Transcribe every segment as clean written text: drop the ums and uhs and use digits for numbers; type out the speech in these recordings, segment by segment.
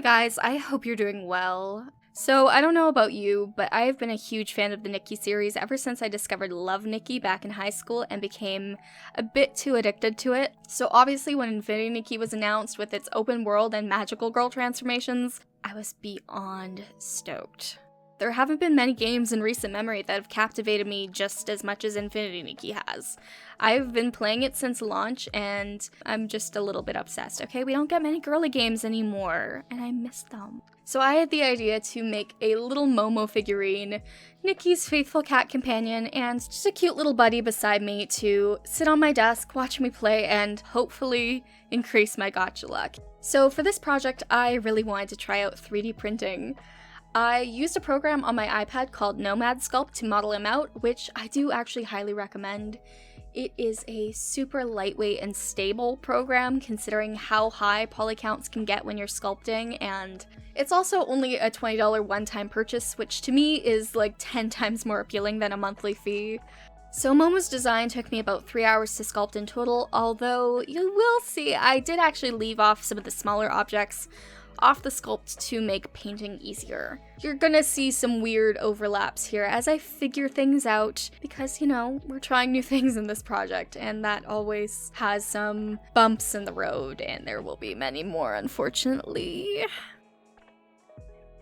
guys, I hope you're doing well. So, I don't know about you, but I have been a huge fan of the Nikki series ever since I discovered Love Nikki back in high school and became a bit too addicted to it. So obviously when Infinity Nikki was announced with its open world and magical girl transformations, I was beyond stoked. There haven't been many games in recent memory that have captivated me just as much as Infinity Nikki has. I've been playing it since launch, and I'm just a little bit obsessed, okay? We don't get many girly games anymore, and I miss them. So I had the idea to make a little Momo figurine, Nikki's faithful cat companion, and just a cute little buddy beside me to sit on my desk, watch me play, and hopefully increase my gacha luck. So for this project, I really wanted to try out 3D printing. I used a program on my iPad called Nomad Sculpt to model him out, which I do actually highly recommend. It is a super lightweight and stable program considering how high poly counts can get when you're sculpting, and it's also only a $20 one-time purchase, which to me is like 10 times more appealing than a monthly fee. So Momo's design took me about 3 hours to sculpt in total, although you will see I did actually leave off some of the smaller objects off the sculpt to make painting easier. You're gonna see some weird overlaps here as I figure things out because, you know, we're trying new things in this project and that always has some bumps in the road, and there will be many more, unfortunately.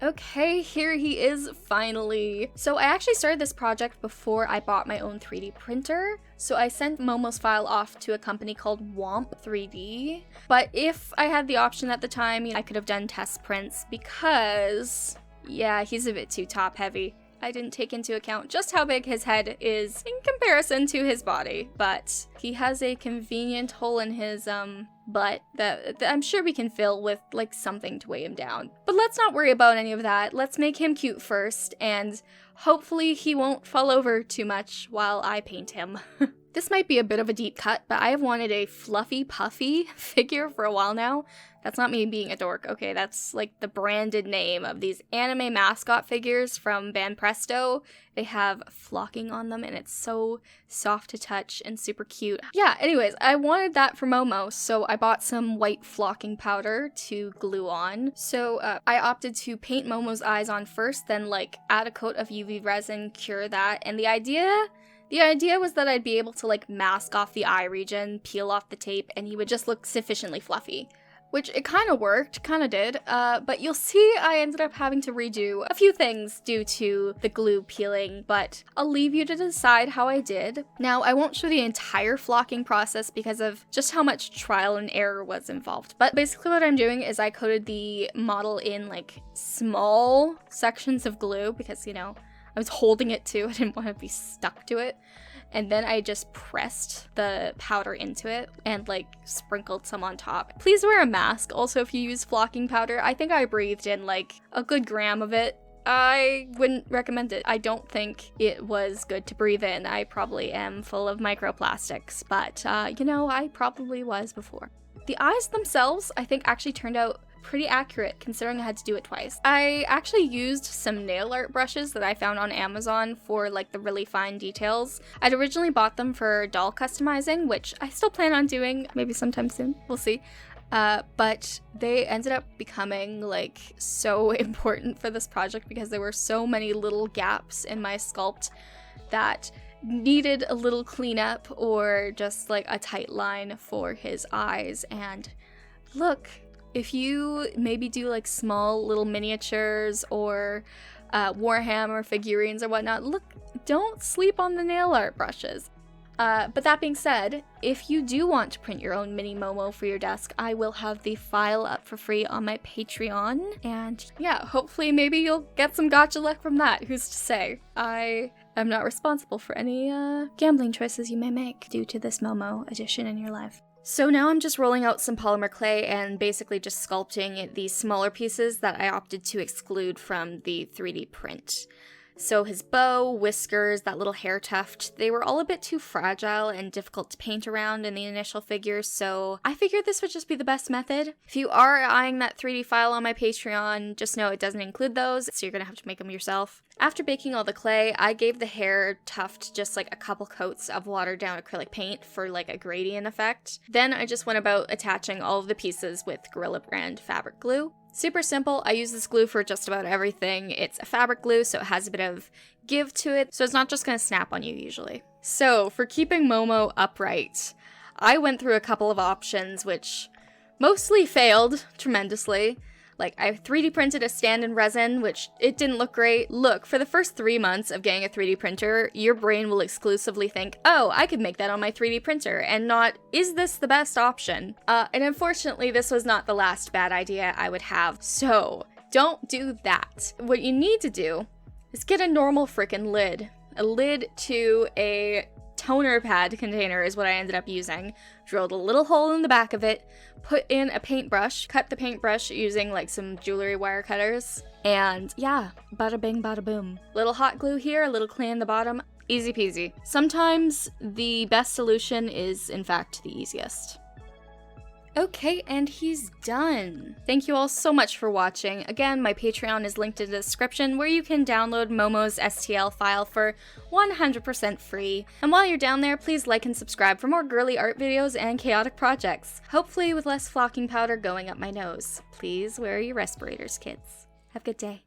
Okay, here he is finally. So I actually started this project before I bought my own 3D printer. So I sent Momo's file off to a company called Womp 3D. But if I had the option at the time, I could have done test prints because, yeah, he's a bit too top heavy. I didn't take into account just how big his head is in comparison to his body, but he has a convenient hole in his butt that I'm sure we can fill with like something to weigh him down. But let's not worry about any of that. Let's make him cute first, and hopefully he won't fall over too much while I paint him. This might be a bit of a deep cut, but I have wanted a fluffy, puffy figure for a while now. That's not me being a dork, okay? That's like the branded name of these anime mascot figures from Band Presto. They have flocking on them, and it's so soft to touch and super cute. Yeah, anyways, I wanted that for Momo, so I bought some white flocking powder to glue on. So I opted to paint Momo's eyes on first, then like add a coat of UV resin, cure that, and the idea was that I'd be able to like mask off the eye region, peel off the tape, and he would just look sufficiently fluffy. Which it kind of worked, kind of did, but you'll see I ended up having to redo a few things due to the glue peeling, but I'll leave you to decide how I did. Now, I won't show the entire flocking process because of just how much trial and error was involved, but basically what I'm doing is I coated the model in like small sections of glue because, you know, I was holding it too, I didn't want to be stuck to it. And then I just pressed the powder into it and like sprinkled some on top. Please wear a mask also if you use flocking powder. I think I breathed in like a good gram of it. I wouldn't recommend it. I don't think it was good to breathe in. I probably am full of microplastics, but you know, I probably was before. The eyes themselves, I think actually turned out pretty accurate considering I had to do it twice. I actually used some nail art brushes that I found on Amazon for like the really fine details. I'd originally bought them for doll customizing, which I still plan on doing maybe sometime soon, we'll see. But they ended up becoming like so important for this project because there were so many little gaps in my sculpt that needed a little cleanup or just like a tight line for his eyes. And look, if you maybe do like small little miniatures or Warhammer figurines or whatnot, look, don't sleep on the nail art brushes. But that being said, if you do want to print your own mini Momo for your desk, I will have the file up for free on my Patreon. And yeah, hopefully maybe you'll get some gacha luck from that, who's to say. I am not responsible for any gambling choices you may make due to this Momo addition in your life. So now I'm just rolling out some polymer clay and basically just sculpting these smaller pieces that I opted to exclude from the 3D print. So his bow, whiskers, that little hair tuft, they were all a bit too fragile and difficult to paint around in the initial figures, so I figured this would just be the best method. If you are eyeing that 3D file on my Patreon, just know it doesn't include those, so you're gonna have to make them yourself. After baking all the clay, I gave the hair tuft just like a couple coats of watered down acrylic paint for like a gradient effect. Then I just went about attaching all of the pieces with Gorilla Brand fabric glue. Super simple. I use this glue for just about everything. It's a fabric glue, so it has a bit of give to it, so it's not just gonna snap on you usually. So for keeping Momo upright, I went through a couple of options which mostly failed tremendously. Like, I 3D printed a stand in resin, which it didn't look great. Look, for the first 3 months of getting a 3D printer, your brain will exclusively think, oh, I could make that on my 3D printer, and not, is this the best option? And unfortunately, this was not the last bad idea I would have, so don't do that. What you need to do is get a normal frickin' lid. A lid to a toner pad container is what I ended up using. Drilled a little hole in the back of it, put in a paintbrush, cut the paintbrush using like some jewelry wire cutters, and yeah, bada bing bada boom. Little hot glue here, a little clay in the bottom, easy peasy. Sometimes the best solution is in fact the easiest. Okay, and he's done. Thank you all so much for watching. Again, my Patreon is linked in the description where you can download Momo's STL file for 100% free. And while you're down there, please like and subscribe for more girly art videos and chaotic projects. Hopefully with less flocking powder going up my nose. Please wear your respirators, kids. Have a good day.